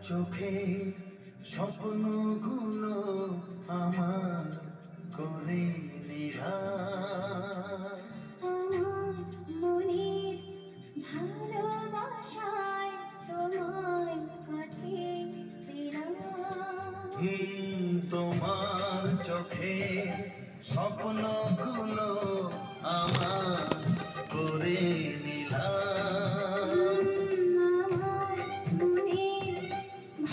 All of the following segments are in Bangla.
চোখের স্বপ্নগুলো আমার করে নিহার। আমার মনের ভালোবাসায় তোমার কাছে পেলাম। তোমার চোখের স্বপ্নগুলো আমার করে নিলাম। আমার মনের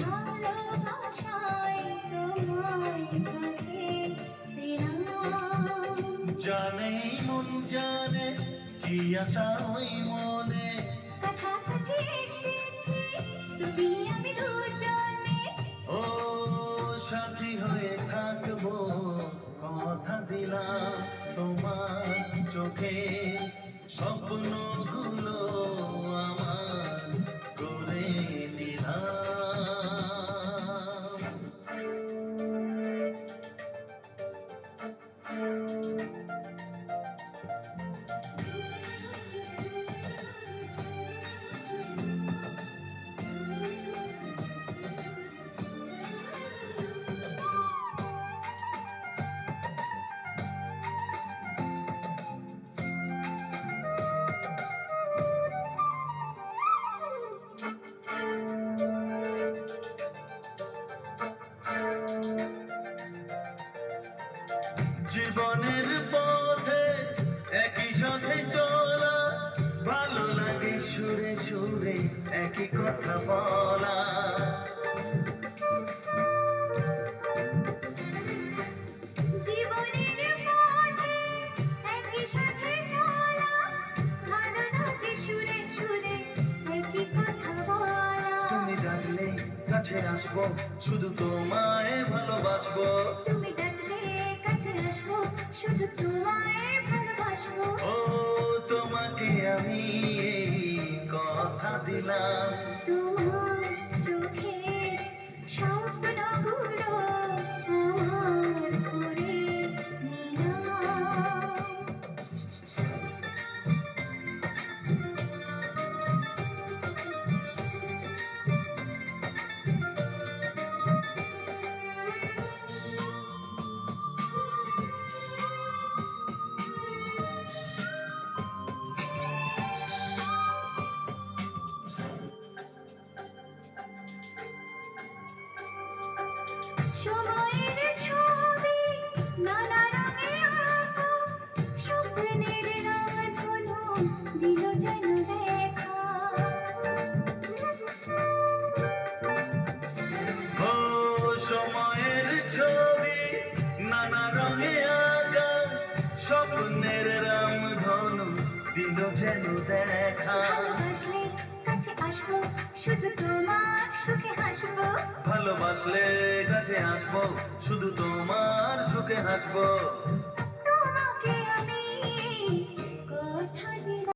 ভালোবাসায় তোমার কাছে পেলাম। জানে মন জানে কি আশা ওই মনে, কাছাকাছি এসেছি তুমি আমি দুজনে। ও সাথী হয়ে থাকবো কথা দিলাম। তোমার চোখে স্বপ্নগুলো আমার করে নিলাম। জীবনের পথে একই সাথে চলা, ভালো লাগে সুরে সুরে একই কথা বলা। জীবনের পথে একই সাথে চলা, ভালো লাগে সুরে সুরে একই কথা বলা। তুমি ডাকলে কাছে আসবো, শুধু তোমায় ভালোবাসবো। তুমি ডাকলে কাছে আসবো, শুধু তোমায় ভালোবাসবো। ও তোমাকে আমি এই কথা দিলাম। তোমার চোখের স্বপ্নগুলো আমার করে নিলাম। সময়ের ছবি নানা রঙে আঁকা, স্বপ্নের রাতগুলো দিল যেন দেখা। ও সময়ের ছবি নানা রঙে আঁকা, স্বপ্নের রামধনু দিল যেন দেখা। ভালোবাসলে কাছে আসবো, শুধু তোমার সুখে হাসবো। ভালোবাসলে কাছে আসবো, শুধু তোমার সুখে হাসবো।